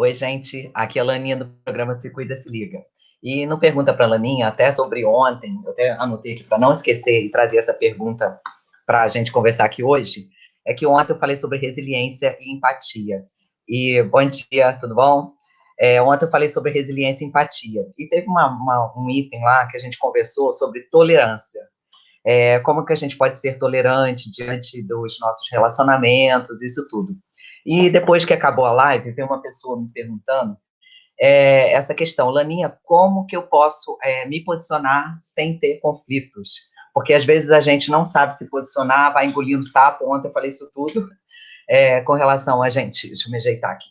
Oi, gente. Aqui é a Laninha do programa Se Cuida, Se Liga. E não pergunta para a Laninha, até sobre ontem, eu até anotei aqui para não esquecer e trazer essa pergunta para a gente conversar aqui hoje, é que ontem eu falei sobre resiliência e empatia. E bom dia, tudo bom? Ontem eu falei sobre resiliência e empatia. E teve um item lá que a gente conversou sobre tolerância. Como que a gente pode ser tolerante diante dos nossos relacionamentos, isso tudo. E depois que acabou a live, veio uma pessoa me perguntando essa questão, Laninha, como que eu posso me posicionar sem ter conflitos? Porque às vezes a gente não sabe se posicionar, vai engolindo sapo, ontem eu falei isso tudo, com relação a gente, deixa eu me ajeitar aqui,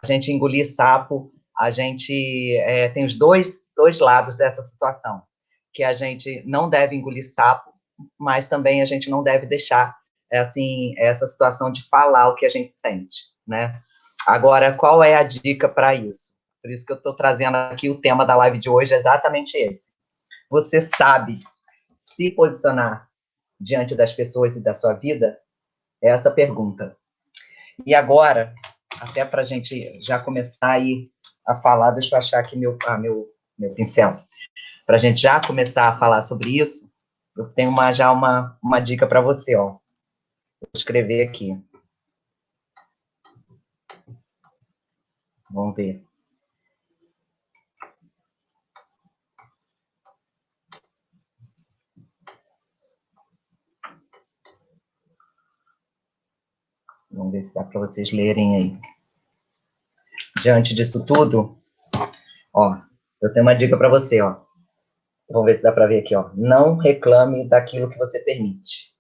a gente engolir sapo, a gente tem os dois lados dessa situação, que a gente não deve engolir sapo, mas também a gente não deve deixar assim, essa situação de falar o que a gente sente, né? Agora, qual é a dica para isso? Por isso que eu estou trazendo aqui o tema da live de hoje, é exatamente esse. Você sabe se posicionar diante das pessoas e da sua vida? É essa a pergunta. E agora, até para a gente já começar aí a falar, deixa eu achar aqui meu pincel. Para a gente já começar a falar sobre isso, eu tenho já uma dica para você, ó. Vou escrever aqui. Vamos ver. Vamos ver se dá para vocês lerem aí. Diante disso tudo, ó, eu tenho uma dica para você, ó. Vamos ver se dá para ver aqui, ó. Não reclame daquilo que você permite.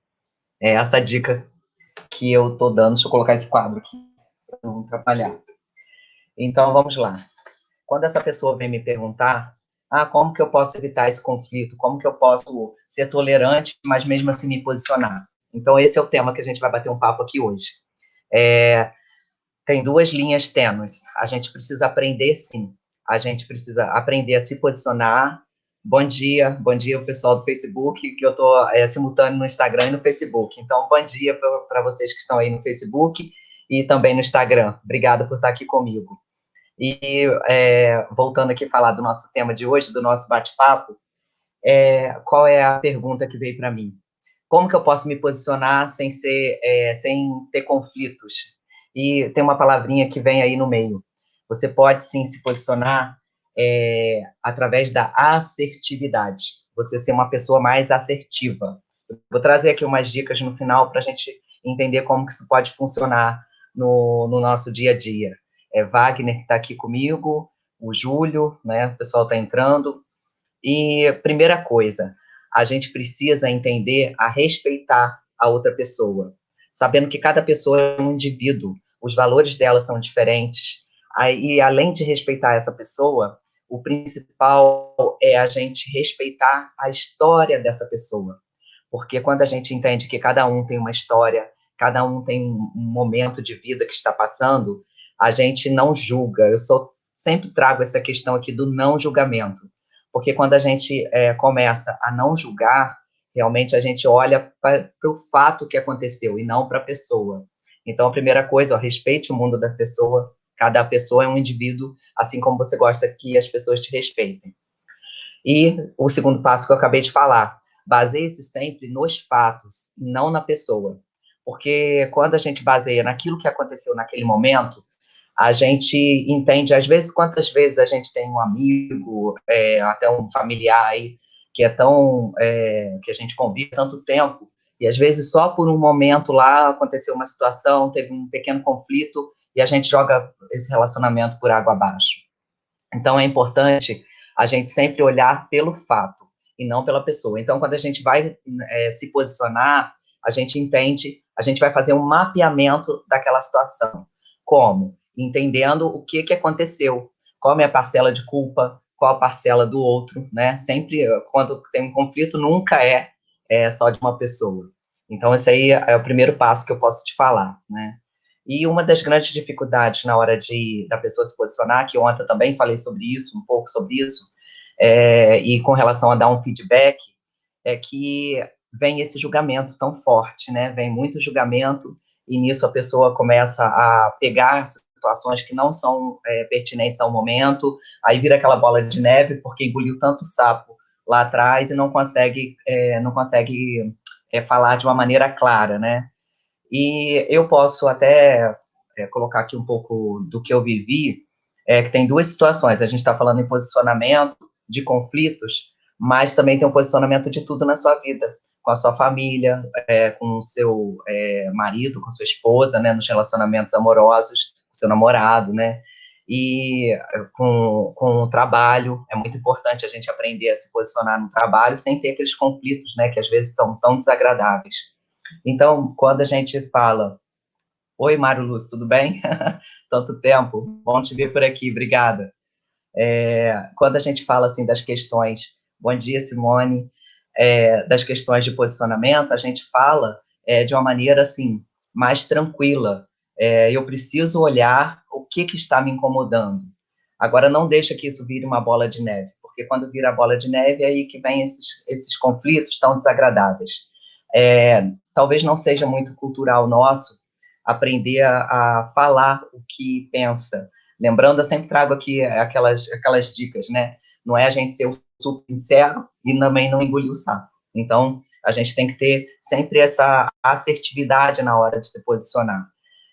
É essa a dica que eu tô dando. Deixa eu colocar esse quadro aqui para não atrapalhar. Então, vamos lá. Quando essa pessoa vem me perguntar, como que eu posso evitar esse conflito? Como que eu posso ser tolerante, mas mesmo assim me posicionar? Então, esse é o tema que a gente vai bater um papo aqui hoje. Tem duas linhas tênues. A gente precisa aprender, sim. A gente precisa aprender a se posicionar. Bom dia, o pessoal do Facebook, que eu estou simultâneo no Instagram e no Facebook. Então, bom dia para vocês que estão aí no Facebook e também no Instagram. Obrigada por estar aqui comigo. E voltando aqui a falar do nosso tema de hoje, do nosso bate-papo, qual é a pergunta que veio para mim? Como que eu posso me posicionar sem sem ter conflitos? E tem uma palavrinha que vem aí no meio. Você pode sim se posicionar através da assertividade. Você ser uma pessoa mais assertiva. Vou trazer aqui umas dicas no final para a gente entender como que isso pode funcionar no nosso dia a dia. Wagner que está aqui comigo, o Júlio, né? O pessoal está entrando. E primeira coisa, a gente precisa entender a respeitar a outra pessoa, sabendo que cada pessoa é um indivíduo, os valores dela são diferentes. E além de respeitar essa pessoa, o principal é a gente respeitar a história dessa pessoa. Porque quando a gente entende que cada um tem uma história, cada um tem um momento de vida que está passando, a gente não julga. Sempre trago essa questão aqui do não julgamento. Porque quando a gente começa a não julgar, realmente a gente olha para o fato que aconteceu e não para a pessoa. Então, a primeira coisa, ó, respeite o mundo da pessoa. Cada pessoa é um indivíduo, assim como você gosta que as pessoas te respeitem. E o segundo passo que eu acabei de falar, baseie-se sempre nos fatos, não na pessoa. Porque quando a gente baseia naquilo que aconteceu naquele momento, a gente entende, às vezes, quantas vezes a gente tem um amigo, até um familiar aí, que que a gente convive há tanto tempo, e às vezes só por um momento lá aconteceu uma situação, teve um pequeno conflito, e a gente joga esse relacionamento por água abaixo. Então, é importante a gente sempre olhar pelo fato e não pela pessoa. Então, quando a gente vai se posicionar, a gente entende, a gente vai fazer um mapeamento daquela situação. Como? Entendendo o que aconteceu, qual é a minha parcela de culpa, qual a parcela do outro, né? Sempre, quando tem um conflito, nunca é só de uma pessoa. Então, esse aí é o primeiro passo que eu posso te falar, né? E uma das grandes dificuldades na hora da pessoa se posicionar, que ontem eu também falei sobre isso, um pouco sobre isso, e com relação a dar um feedback, é que vem esse julgamento tão forte, né? Vem muito julgamento, e nisso a pessoa começa a pegar situações que não são pertinentes ao momento, aí vira aquela bola de neve, porque engoliu tanto sapo lá atrás e não consegue falar de uma maneira clara, né? E eu posso até colocar aqui um pouco do que eu vivi, que tem duas situações. A gente está falando em posicionamento de conflitos, mas também tem um posicionamento de tudo na sua vida, com a sua família, com o seu marido, com a sua esposa, né, nos relacionamentos amorosos, com o seu namorado, né, e com o trabalho. É muito importante a gente aprender a se posicionar no trabalho sem ter aqueles conflitos, né, que às vezes estão tão desagradáveis. Então, quando a gente fala, oi, Mário Luz, tudo bem? Tanto tempo, bom te ver por aqui, obrigada. Quando a gente fala, assim, das questões, bom dia, Simone, das questões de posicionamento, a gente fala de uma maneira, assim, mais tranquila. Eu preciso olhar o que está me incomodando. Agora, não deixa que isso vire uma bola de neve, porque quando vira a bola de neve, é aí que vem esses conflitos tão desagradáveis. Talvez não seja muito cultural nosso aprender a falar o que pensa. Lembrando, eu sempre trago aqui aquelas dicas, né? Não é a gente ser super sincero e também não engolir o sapo. Então, a gente tem que ter sempre essa assertividade na hora de se posicionar.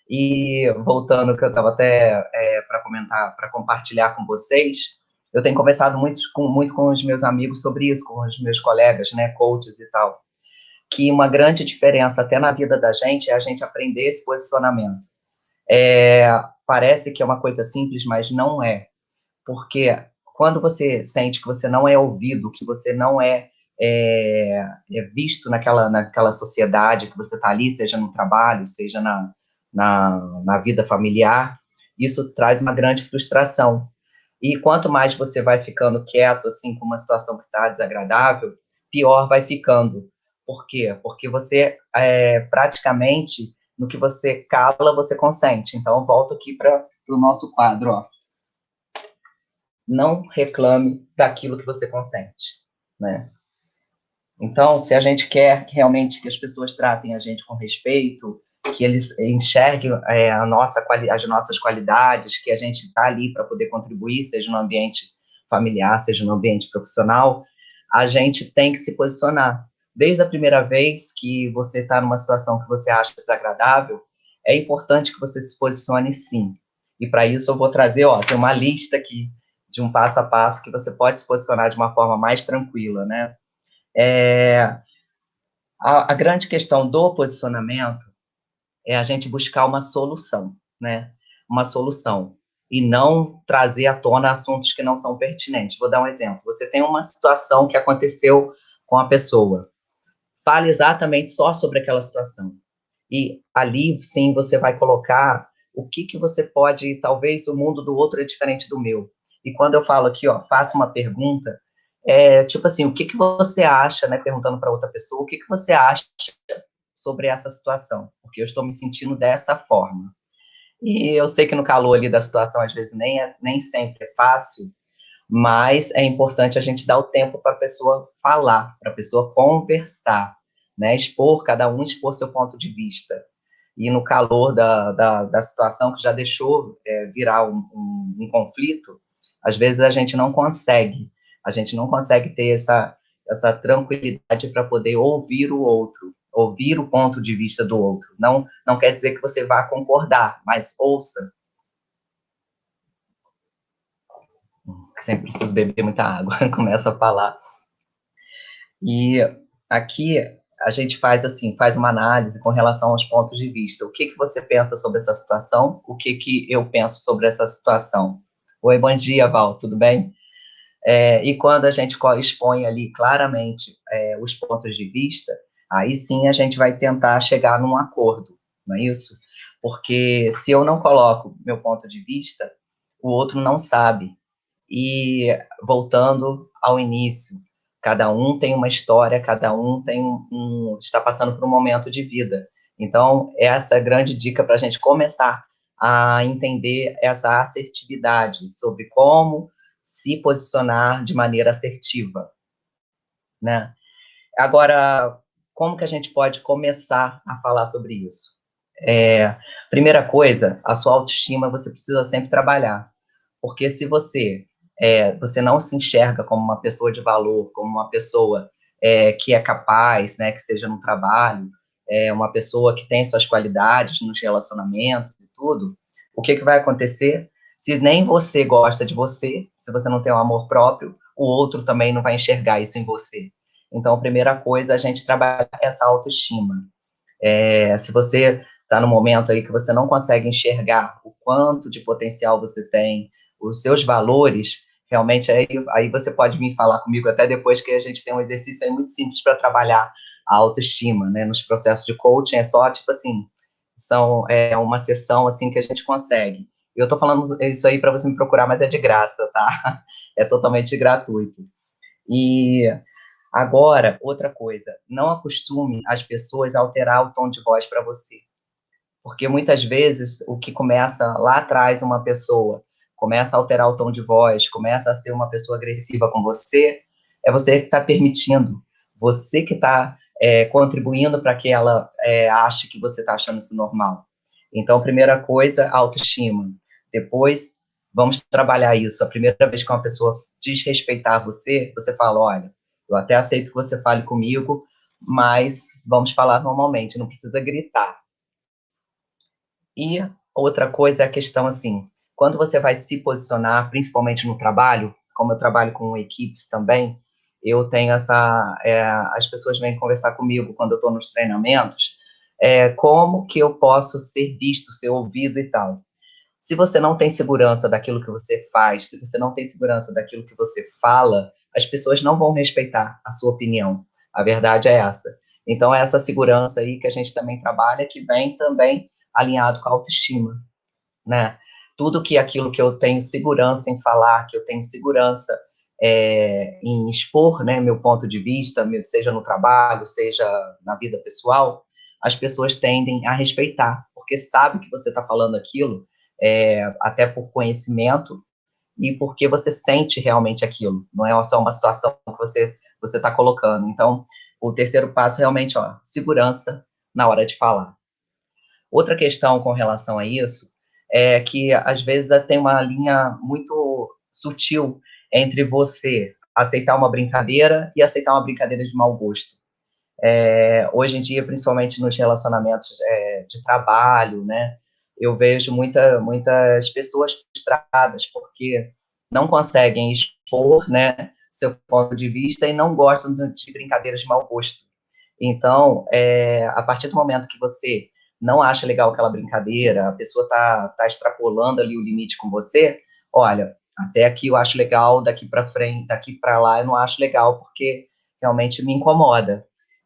E voltando, que eu estava até para comentar, para compartilhar com vocês, eu tenho conversado muito com os meus amigos sobre isso, com os meus colegas, né, coaches e tal, que uma grande diferença até na vida da gente é a gente aprender esse posicionamento. Parece que é uma coisa simples, mas não é. Porque quando você sente que você não é ouvido, que você não é visto naquela sociedade, que você está ali, seja no trabalho, seja na vida familiar, isso traz uma grande frustração. E quanto mais você vai ficando quieto, assim, com uma situação que está desagradável, pior vai ficando. Por quê? Porque você, praticamente, no que você cala, você consente. Então, eu volto aqui para o nosso quadro, ó. Não reclame daquilo que você consente, né? Então, se a gente quer que realmente que as pessoas tratem a gente com respeito, que eles enxerguem as nossas qualidades, que a gente está ali para poder contribuir, seja no ambiente familiar, seja no ambiente profissional, a gente tem que se posicionar. Desde a primeira vez que você está numa situação que você acha desagradável, é importante que você se posicione sim. E para isso eu vou trazer, ó, tem uma lista aqui de um passo a passo que você pode se posicionar de uma forma mais tranquila, né? É, a grande questão do posicionamento é a gente buscar uma solução, né? Uma solução. E não trazer à tona assuntos que não são pertinentes. Vou dar um exemplo. Você tem uma situação que aconteceu com a pessoa. Fale exatamente só sobre aquela situação. E ali, sim, você vai colocar o que você pode, talvez o mundo do outro é diferente do meu. E quando eu falo aqui, ó, faça uma pergunta, tipo assim, o que você acha, né, perguntando para outra pessoa, o que você acha sobre essa situação? Porque eu estou me sentindo dessa forma. E eu sei que no calor ali da situação, às vezes, nem sempre é fácil, mas é importante a gente dar o tempo para a pessoa falar, para a pessoa conversar, né? Cada um expor seu ponto de vista. E no calor da situação que já deixou virar um conflito, às vezes a gente não consegue ter essa tranquilidade para poder ouvir o outro, ouvir o ponto de vista do outro. Não quer dizer que você vá concordar, mas ouça. Sempre preciso beber muita água, começa a falar. E aqui a gente faz assim, faz uma análise com relação aos pontos de vista. O que você pensa sobre essa situação? O que eu penso sobre essa situação? Oi, bom dia, Val, tudo bem? E quando a gente expõe ali claramente os pontos de vista, aí sim a gente vai tentar chegar num acordo, não é isso? Porque se eu não coloco meu ponto de vista, o outro não sabe. E voltando ao início, cada um tem uma história, cada um está passando por um momento de vida. Então, essa é a grande dica para a gente começar a entender essa assertividade sobre como se posicionar de maneira assertiva, né? Agora, como que a gente pode começar a falar sobre isso? Primeira coisa, a sua autoestima você precisa sempre trabalhar, porque se você não se enxerga como uma pessoa de valor, como uma pessoa que é capaz, né, que seja no trabalho, uma pessoa que tem suas qualidades nos relacionamentos e tudo, o que vai acontecer? Se nem você gosta de você, se você não tem um amor próprio, o outro também não vai enxergar isso em você. Então, a primeira coisa, a gente trabalha essa autoestima. Se você está no momento aí que você não consegue enxergar o quanto de potencial você tem, os seus valores, realmente aí você pode vir falar comigo até depois, que a gente tem um exercício aí muito simples para trabalhar a autoestima, né? Nos processos de coaching é só, tipo assim, uma sessão assim que a gente consegue. Eu estou falando isso aí para você me procurar, mas é de graça, tá? É totalmente gratuito. E agora, outra coisa, não acostume as pessoas a alterar o tom de voz para você, porque muitas vezes o que começa lá atrás, uma pessoa começa a alterar o tom de voz, começa a ser uma pessoa agressiva com você, é você que está permitindo, você que está contribuindo para que ela ache que você está achando isso normal. Então, primeira coisa, autoestima. Depois, vamos trabalhar isso. A primeira vez que uma pessoa desrespeitar você, você fala, olha, eu até aceito que você fale comigo, mas vamos falar normalmente, não precisa gritar. E outra coisa é a questão, assim, quando você vai se posicionar, principalmente no trabalho, como eu trabalho com equipes também, eu tenho as pessoas vêm conversar comigo quando eu estou nos treinamentos, como que eu posso ser visto, ser ouvido e tal. Se você não tem segurança daquilo que você faz, se você não tem segurança daquilo que você fala, as pessoas não vão respeitar a sua opinião. A verdade é essa. Então, é essa segurança aí que a gente também trabalha, que vem também alinhado com a autoestima, né? Tudo que aquilo que eu tenho segurança em falar, que eu tenho segurança em expor, né, meu ponto de vista, seja no trabalho, seja na vida pessoal, as pessoas tendem a respeitar, porque sabe que você está falando aquilo, até por conhecimento e porque você sente realmente aquilo, não é só uma situação que você está colocando. Então, o terceiro passo realmente, ó, segurança na hora de falar. Outra questão com relação a isso é que, às vezes, tem uma linha muito sutil entre você aceitar uma brincadeira e aceitar uma brincadeira de mau gosto. Hoje em dia, principalmente nos relacionamentos de trabalho, né, eu vejo muitas pessoas frustradas porque não conseguem expor, né, seu ponto de vista e não gostam de brincadeiras de mau gosto. Então, a partir do momento que você não acha legal aquela brincadeira, a pessoa tá extrapolando ali o limite com você, olha, até aqui eu acho legal, daqui para frente, daqui para lá eu não acho legal, porque realmente me incomoda.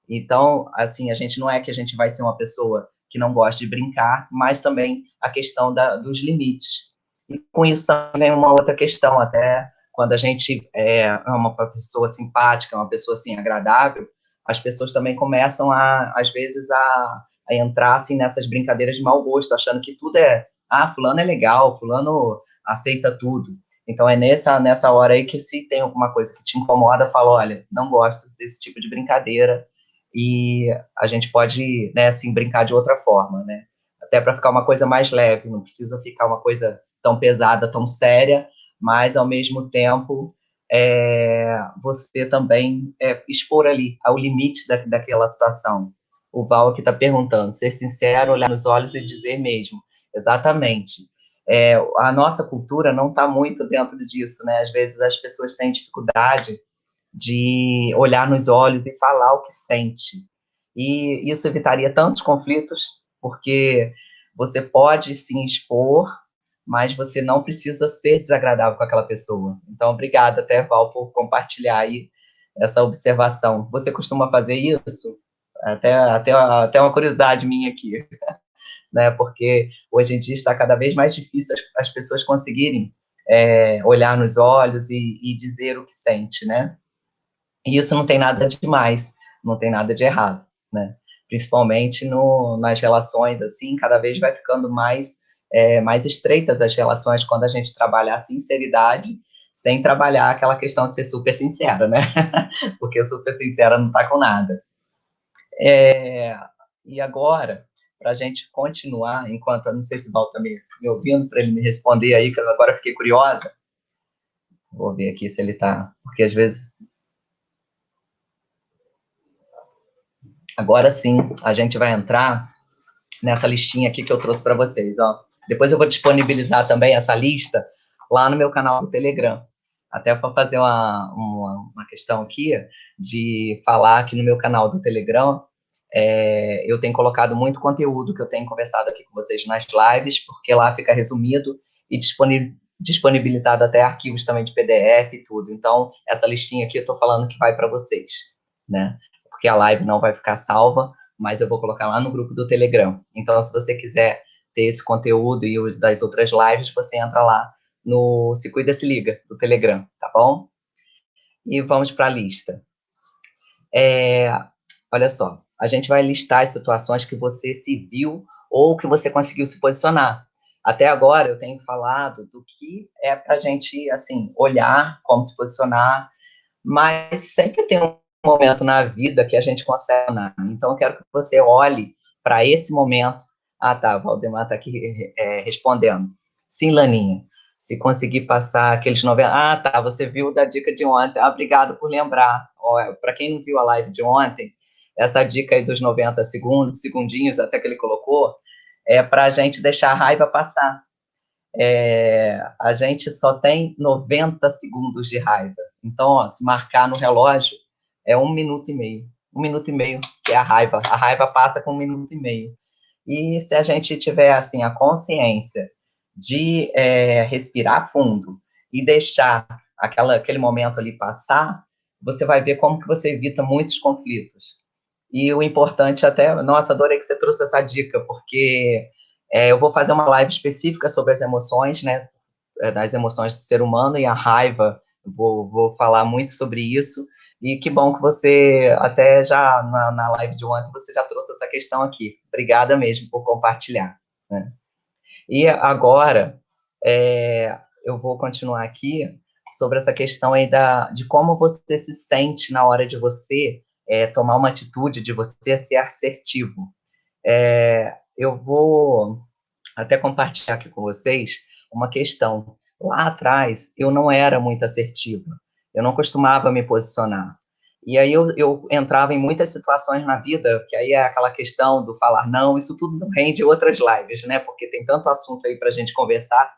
Então, assim, a gente não é que a gente vai ser uma pessoa que não gosta de brincar, mas também a questão dos limites. E com isso também vem uma outra questão, até quando a gente é uma pessoa simpática, uma pessoa assim agradável, as pessoas também começam às vezes, a entrar assim nessas brincadeiras de mau gosto, achando que tudo fulano é legal, fulano aceita tudo. Então é nessa hora aí que, se tem alguma coisa que te incomoda, fala, olha, não gosto desse tipo de brincadeira e a gente pode, né, assim, brincar de outra forma, né? Até para ficar uma coisa mais leve, não precisa ficar uma coisa tão pesada, tão séria, mas ao mesmo tempo você também expor ali ao limite daquela situação. O Val aqui está perguntando, ser sincero, olhar nos olhos e dizer mesmo. Exatamente. A nossa cultura não está muito dentro disso, né? Às vezes as pessoas têm dificuldade de olhar nos olhos e falar o que sente. E isso evitaria tantos conflitos, porque você pode se expor, mas você não precisa ser desagradável com aquela pessoa. Então, obrigada, até, Val, por compartilhar aí essa observação. Você costuma fazer isso? Até uma curiosidade minha aqui, né? Porque hoje em dia está cada vez mais difícil as pessoas conseguirem olhar nos olhos e dizer o que sente, né? E isso não tem nada de demais, não tem nada de errado, né? Principalmente nas relações, assim, cada vez vai ficando mais estreitas as relações quando a gente trabalha a sinceridade, sem trabalhar aquela questão de ser super sincera, né? Porque super sincera não tá com nada. E agora, para a gente continuar, enquanto, eu não sei se o Val está me ouvindo, para ele me responder aí, que eu agora fiquei curiosa. Vou ver aqui se ele está, porque às vezes... Agora sim, a gente vai entrar nessa listinha aqui que eu trouxe para vocês, ó. Depois eu vou disponibilizar também essa lista lá no meu canal do Telegram. Até para fazer uma questão aqui, de falar que no meu canal do Telegram, eu tenho colocado muito conteúdo que eu tenho conversado aqui com vocês nas lives, porque lá fica resumido e disponibilizado até arquivos também de PDF e tudo. Então, essa listinha aqui eu estou falando que vai para vocês, né? Porque a live não vai ficar salva, mas eu vou colocar lá no grupo do Telegram. Então, se você quiser ter esse conteúdo e os das outras lives, você entra lá no Se Cuida, Se Liga, do Telegram, tá bom? E vamos para a lista. Olha só, a gente vai listar as situações que você se viu ou que você conseguiu se posicionar. Até agora eu tenho falado do que é para a gente, assim, olhar, como se posicionar, mas sempre tem um momento na vida que a gente consegue. Então, eu quero que você olhe para esse momento. Ah, tá, o Valdemar está aqui respondendo. Sim, Laninha, se conseguir passar aqueles 90... Ah, tá, você viu da dica de ontem. Ah, obrigado por lembrar. Para quem não viu a live de ontem, essa dica aí dos 90 segundos, segundinhos até que ele colocou, é para a gente deixar a raiva passar. A gente só tem 90 segundos de raiva. Então, ó, se marcar no relógio, é 1 minuto e meio. 1 minuto e meio, que é a raiva. A raiva passa com 1 minuto e meio. E se a gente tiver, assim, a consciência de respirar fundo e deixar aquele momento ali passar, você vai ver como que você evita muitos conflitos. E o importante até... Nossa, adorei que você trouxe essa dica, porque eu vou fazer uma live específica sobre as emoções, né? Das emoções do ser humano e a raiva. Vou falar muito sobre isso. E que bom que você, até já na live de ontem, você já trouxe essa questão aqui. Obrigada mesmo por compartilhar, né? E agora, eu vou continuar aqui sobre essa questão aí de como você se sente na hora de você tomar uma atitude, de você ser assertivo. Eu vou até compartilhar aqui com vocês uma questão. Lá atrás, eu não era muito assertiva, eu não costumava me posicionar. E aí eu entrava em muitas situações na vida, que aí é aquela questão do falar não, isso tudo não rende outras lives, né? Porque tem tanto assunto aí para a gente conversar.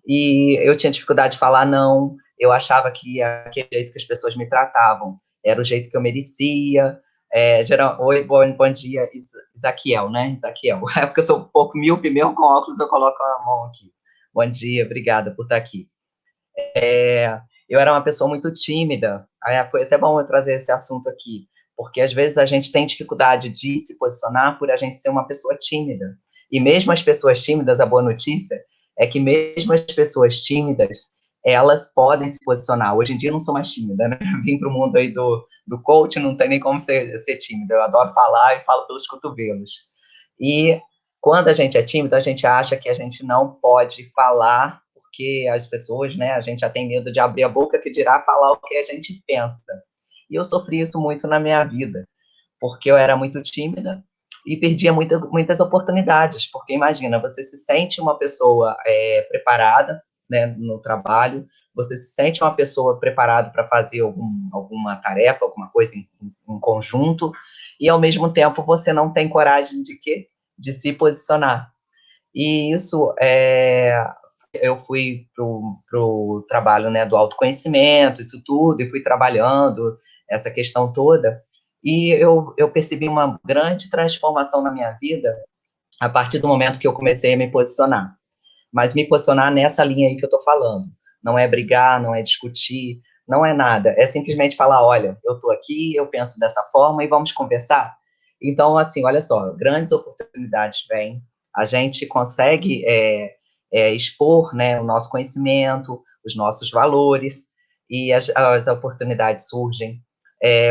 E eu tinha dificuldade de falar não, eu achava que aquele jeito que as pessoas me tratavam era o jeito que eu merecia. Oi, bom dia, Isaquiel, né? Isaquiel. É porque eu sou um pouco míope mesmo, com óculos eu coloco a mão aqui. Bom dia, obrigada por estar aqui. Eu era uma pessoa muito tímida, aí foi até bom eu trazer esse assunto aqui, porque às vezes a gente tem dificuldade de se posicionar por a gente ser uma pessoa tímida. E mesmo as pessoas tímidas, a boa notícia é que mesmo as pessoas tímidas, elas podem se posicionar. Hoje em dia eu não sou mais tímida, né? Vim para o mundo aí do coach, não tem nem como ser tímida. Eu adoro falar e falo pelos cotovelos. E quando a gente é tímido, a gente acha que a gente não pode falar, porque as pessoas, né, a gente já tem medo de abrir a boca, que dirá falar o que a gente pensa. E eu sofri isso muito na minha vida, porque eu era muito tímida e perdia muitas oportunidades, porque imagina, você se sente uma pessoa preparada, né, no trabalho, você se sente uma pessoa preparada para fazer alguma tarefa, alguma coisa em conjunto, e ao mesmo tempo você não tem coragem de quê? De se posicionar. E isso eu fui pro trabalho, né, do autoconhecimento, isso tudo, e fui trabalhando essa questão toda, e eu percebi uma grande transformação na minha vida a partir do momento que eu comecei a me posicionar. Mas me posicionar nessa linha aí que eu estou falando. Não é brigar, não é discutir, não é nada. É simplesmente falar, olha, eu estou aqui, eu penso dessa forma e vamos conversar. Então, assim, olha só, grandes oportunidades vêm, a gente consegue expor, né, o nosso conhecimento, os nossos valores, e as oportunidades surgem.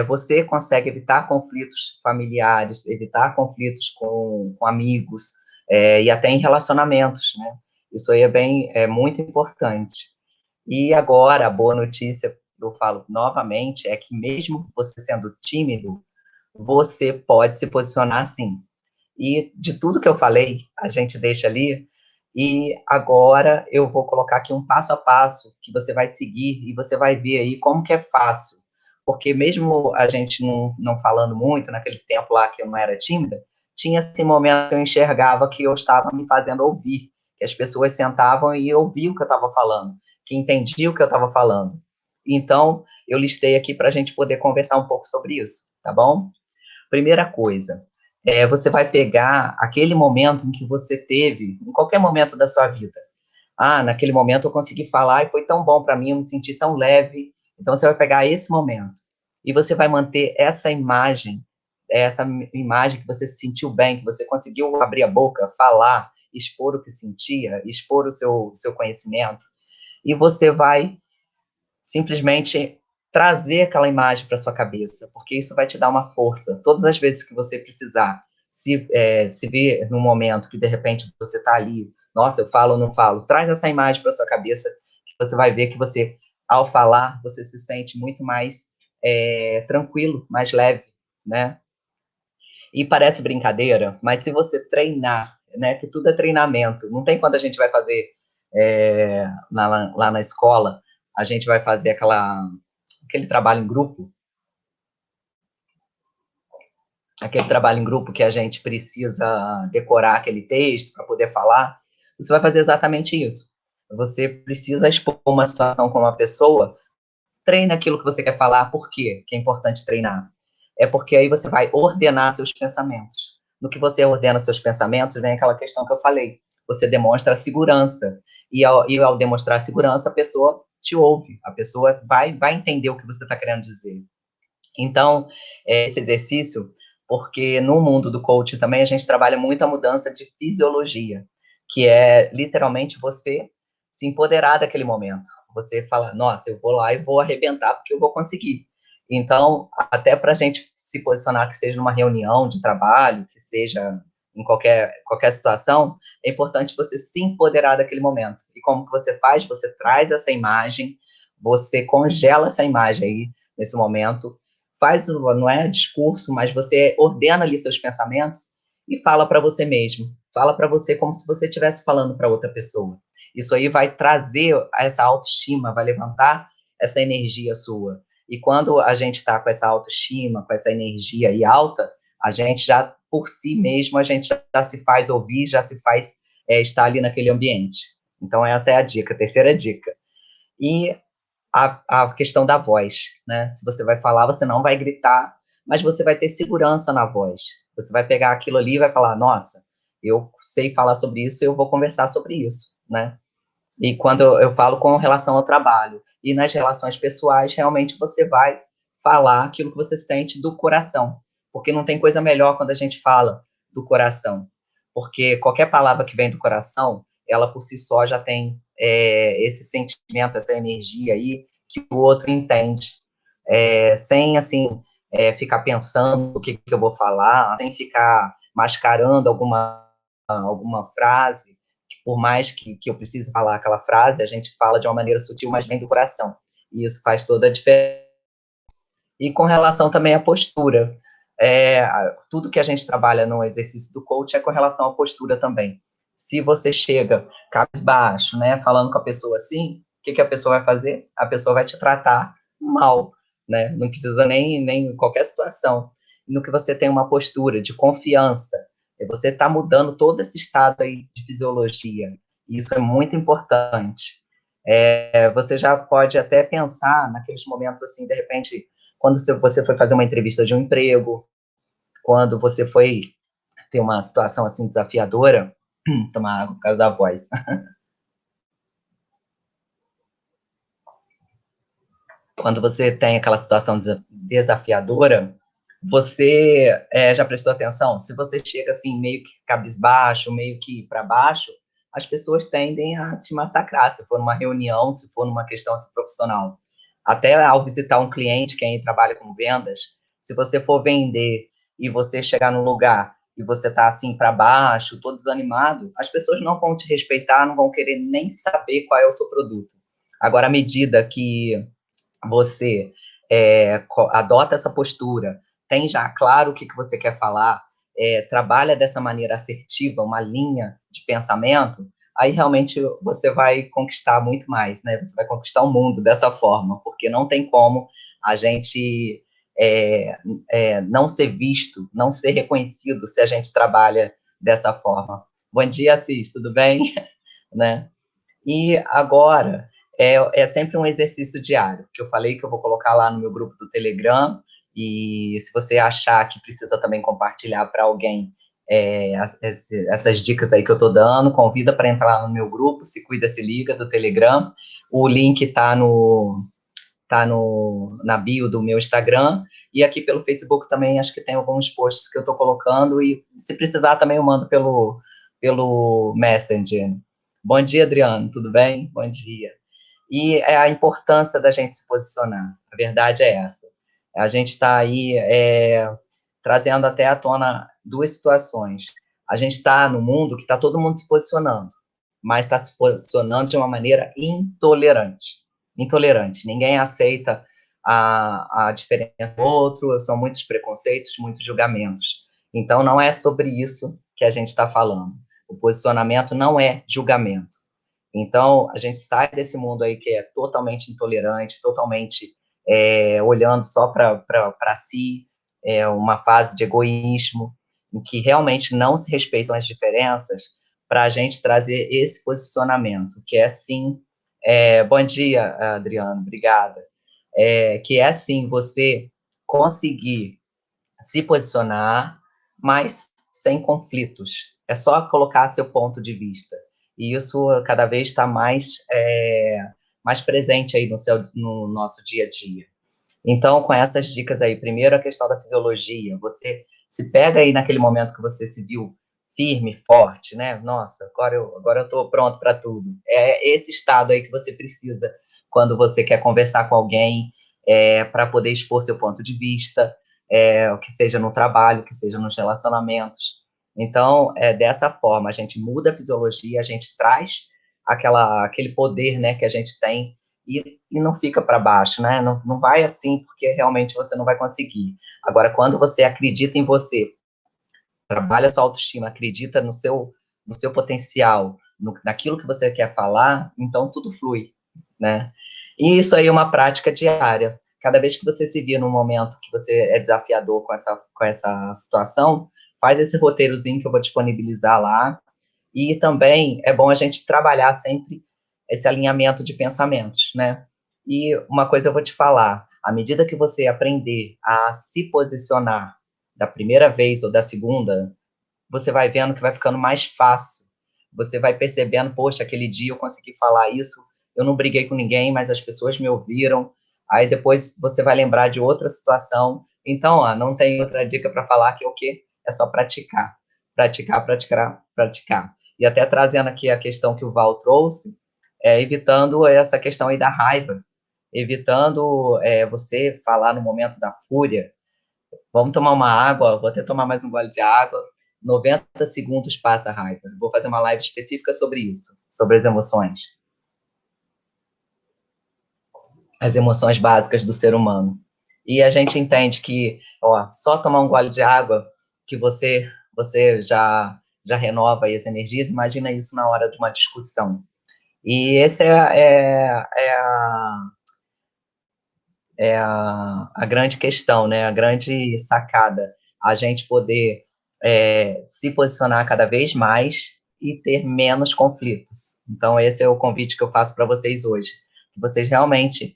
Você consegue evitar conflitos familiares, evitar conflitos com amigos, e até em relacionamentos, né? Isso aí é muito importante. E agora, a boa notícia, eu falo novamente, é que mesmo você sendo tímido, você pode se posicionar sim. E de tudo que eu falei, a gente deixa ali. E agora eu vou colocar aqui um passo a passo que você vai seguir e você vai ver aí como que é fácil. Porque mesmo a gente não falando muito, naquele tempo lá que eu não era tímida, tinha esse momento que eu enxergava que eu estava me fazendo ouvir, que as pessoas sentavam e ouviam o que eu estava falando, que entendiam o que eu estava falando. Então, eu listei aqui para a gente poder conversar um pouco sobre isso, tá bom? Primeira coisa, você vai pegar aquele momento em que você teve, em qualquer momento da sua vida. Ah, naquele momento eu consegui falar e foi tão bom para mim, eu me senti tão leve. Então você vai pegar esse momento e você vai manter essa imagem que você se sentiu bem, que você conseguiu abrir a boca, falar, expor o que sentia, expor o seu conhecimento, e você vai simplesmente trazer aquela imagem para sua cabeça, porque isso vai te dar uma força. Todas as vezes que você precisar se ver num momento que de repente você está ali, nossa, eu falo ou não falo, traz essa imagem para sua cabeça, que você vai ver que você, ao falar, você se sente muito mais tranquilo, mais leve, né? E parece brincadeira, mas se você treinar, né, que tudo é treinamento, não tem quando a gente vai fazer lá na escola, a gente vai fazer aquele trabalho em grupo, aquele trabalho em grupo que a gente precisa decorar aquele texto para poder falar, você vai fazer exatamente isso. Você precisa expor uma situação com uma pessoa, treina aquilo que você quer falar, por quê que é importante treinar? É porque aí você vai ordenar seus pensamentos. No que você ordena seus pensamentos, vem aquela questão que eu falei. Você demonstra segurança. E ao demonstrar segurança, a pessoa te ouve. A pessoa vai entender o que você está querendo dizer. Então, esse exercício, porque no mundo do coaching também a gente trabalha muito a mudança de fisiologia, que é literalmente você se empoderar daquele momento. Você fala, nossa, eu vou lá e vou arrebentar porque eu vou conseguir. Então, até para a gente se posicionar, que seja numa reunião de trabalho, que seja em qualquer situação, é importante você se empoderar daquele momento. E como que você faz? Você traz essa imagem, você congela essa imagem aí, nesse momento, não é discurso, mas você ordena ali seus pensamentos e fala para você mesmo. Fala para você como se você estivesse falando para outra pessoa. Isso aí vai trazer essa autoestima, vai levantar essa energia sua. E quando a gente está com essa autoestima, com essa energia aí alta, a gente já, por si mesmo, a gente já se faz ouvir, já se faz estar ali naquele ambiente. Então, essa é a dica, a terceira dica. E a questão da voz, né? Se você vai falar, você não vai gritar, mas você vai ter segurança na voz. Você vai pegar aquilo ali e vai falar, nossa, eu sei falar sobre isso, eu vou conversar sobre isso, né? E quando eu falo com relação ao trabalho e nas relações pessoais, realmente você vai falar aquilo que você sente do coração, porque não tem coisa melhor quando a gente fala do coração, porque qualquer palavra que vem do coração, ela por si só já tem esse sentimento, essa energia aí que o outro entende, sem assim ficar pensando o que eu vou falar, sem ficar mascarando alguma frase, por mais que eu precise falar aquela frase, a gente fala de uma maneira sutil, mas vem do coração. E isso faz toda a diferença. E com relação também à postura, tudo que a gente trabalha no exercício do coach é com relação à postura também. Se você chega cabisbaixo, né, falando com a pessoa assim, o que a pessoa vai fazer? A pessoa vai te tratar mal, né? Não precisa nem em qualquer situação. No que você tem uma postura de confiança, você está mudando todo esse estado aí de fisiologia. E isso é muito importante. Você já pode até pensar naqueles momentos assim, de repente, quando você foi fazer uma entrevista de um emprego, quando você foi ter uma situação assim desafiadora, tomar água por causa da voz. Quando você tem aquela situação desafiadora, você já prestou atenção? Se você chega assim meio que cabisbaixo, meio que para baixo, as pessoas tendem a te massacrar, se for numa reunião, se for numa questão assim, profissional. Até ao visitar um cliente, quem trabalha com vendas, se você for vender e você chegar num lugar e você tá assim para baixo, todo desanimado, as pessoas não vão te respeitar, não vão querer nem saber qual é o seu produto. Agora, à medida que você adota essa postura, tem já claro o que você quer falar, trabalha dessa maneira assertiva, uma linha de pensamento, aí realmente você vai conquistar muito mais, né? Você vai conquistar o mundo dessa forma, porque não tem como a gente não ser visto, não ser reconhecido se a gente trabalha dessa forma. Bom dia, Assis, tudo bem? Né? E agora, sempre um exercício diário, que eu falei que eu vou colocar lá no meu grupo do Telegram, e se você achar que precisa também compartilhar para alguém essas dicas aí que eu estou dando, convida para entrar lá no meu grupo, Se Cuida, Se Liga, do Telegram. O link está na bio do meu Instagram, e aqui pelo Facebook também acho que tem alguns posts que eu estou colocando, e se precisar também eu mando pelo Messenger. Bom dia, Adriano, tudo bem? Bom dia. E é a importância da gente se posicionar, a verdade é essa. A gente está aí trazendo até à tona duas situações. A gente está no mundo que está todo mundo se posicionando, mas está se posicionando de uma maneira intolerante. Intolerante. Ninguém aceita a diferença do outro, são muitos preconceitos, muitos julgamentos. Então, não é sobre isso que a gente está falando. O posicionamento não é julgamento. Então, a gente sai desse mundo aí que é totalmente intolerante, totalmente olhando só para si, uma fase de egoísmo, em que realmente não se respeitam as diferenças, para a gente trazer esse posicionamento, que é sim. Bom dia, Adriano, obrigada. Que é sim você conseguir se posicionar, mas sem conflitos. É só colocar seu ponto de vista. E isso cada vez está mais presente aí no nosso dia a dia. Então, com essas dicas aí, primeiro a questão da fisiologia, você se pega aí naquele momento que você se viu firme, forte, né? Nossa, agora eu estou pronto para tudo. É esse estado aí que você precisa quando você quer conversar com alguém, para poder expor seu ponto de vista, o que seja no trabalho, que seja nos relacionamentos. Então, dessa forma, a gente muda a fisiologia, a gente traz aquele poder, né, que a gente tem, e não fica para baixo, né? Não vai assim, porque realmente você não vai conseguir. Agora, quando você acredita em você, trabalha sua autoestima, acredita no seu potencial, naquilo que você quer falar, então tudo flui, né? E isso aí é uma prática diária. Cada vez que você se vê num momento que você é desafiador com essa situação, faz esse roteirozinho que eu vou disponibilizar lá. E também é bom a gente trabalhar sempre esse alinhamento de pensamentos, né? E uma coisa eu vou te falar, à medida que você aprender a se posicionar da primeira vez ou da segunda, você vai vendo que vai ficando mais fácil. Você vai percebendo, poxa, aquele dia eu consegui falar isso, eu não briguei com ninguém, mas as pessoas me ouviram. Aí depois você vai lembrar de outra situação. Então, não tem outra dica para falar que o quê? É só praticar. Praticar, praticar, praticar. E até trazendo aqui a questão que o Val trouxe, evitando essa questão aí da raiva, evitando você falar no momento da fúria. Vamos tomar uma água, vou até tomar mais um gole de água. 90 segundos passa a raiva. Vou fazer uma live específica sobre isso, sobre as emoções básicas do ser humano. E a gente entende que, só tomar um gole de água que você já renova aí as energias. Imagina isso na hora de uma discussão. E essa é a grande questão, né? A grande sacada, a gente poder se posicionar cada vez mais e ter menos conflitos. Então, esse é o convite que eu faço para vocês hoje. Que vocês realmente,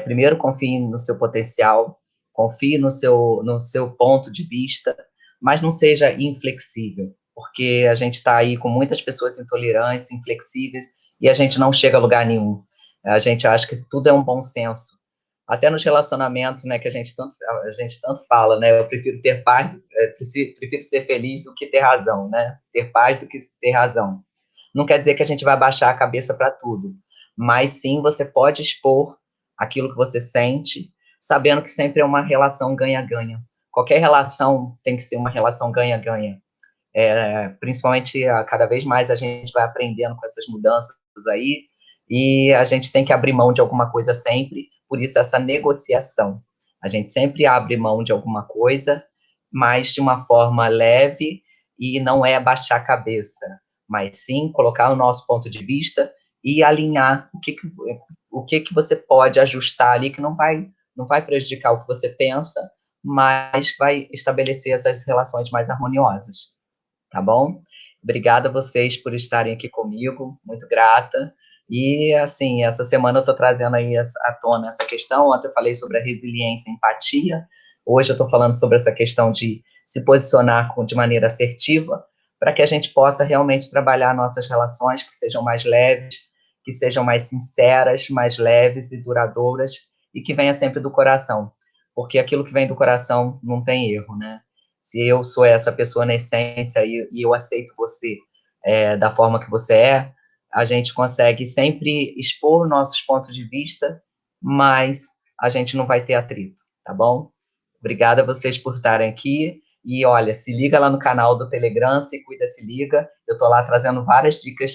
primeiro, confiem no seu potencial, confiem no seu ponto de vista, mas não seja inflexível, porque a gente está aí com muitas pessoas intolerantes, inflexíveis, e a gente não chega a lugar nenhum. A gente acha que tudo é um bom senso, até nos relacionamentos, né, que a gente tanto fala, né, eu prefiro ter paz, prefiro ser feliz do que ter razão, né, ter paz do que ter razão. Não quer dizer que a gente vai baixar a cabeça para tudo, mas sim você pode expor aquilo que você sente, sabendo que sempre é uma relação ganha-ganha. Qualquer relação tem que ser uma relação ganha-ganha. Principalmente, cada vez mais a gente vai aprendendo com essas mudanças aí, e a gente tem que abrir mão de alguma coisa sempre, por isso essa negociação. A gente sempre abre mão de alguma coisa mas de uma forma leve, e não é baixar a cabeça, mas sim colocar o nosso ponto de vista e alinhar o que você pode ajustar ali, que não vai prejudicar o que você pensa, mas vai estabelecer essas relações mais harmoniosas, tá bom? Obrigada a vocês por estarem aqui comigo, muito grata. E, assim, essa semana eu estou trazendo aí à tona essa questão. Ontem eu falei sobre a resiliência e empatia. Hoje eu estou falando sobre essa questão de se posicionar de maneira assertiva, para que a gente possa realmente trabalhar nossas relações, que sejam mais leves, que sejam mais sinceras, mais leves e duradouras, e que venha sempre do coração. Porque aquilo que vem do coração não tem erro, né? Se eu sou essa pessoa na essência e eu aceito você da forma que você é, a gente consegue sempre expor nossos pontos de vista, mas a gente não vai ter atrito, tá bom? Obrigada a vocês por estarem aqui. E olha, se liga lá no canal do Telegram, Se Cuida, Se Liga. Eu estou lá trazendo várias dicas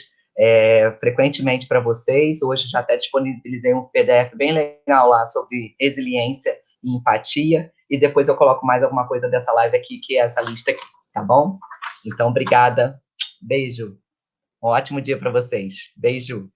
frequentemente para vocês. Hoje já até disponibilizei um PDF bem legal lá sobre resiliência e empatia. E depois eu coloco mais alguma coisa dessa live aqui, que é essa lista aqui, tá bom? Então, obrigada. Beijo. Um ótimo dia para vocês. Beijo.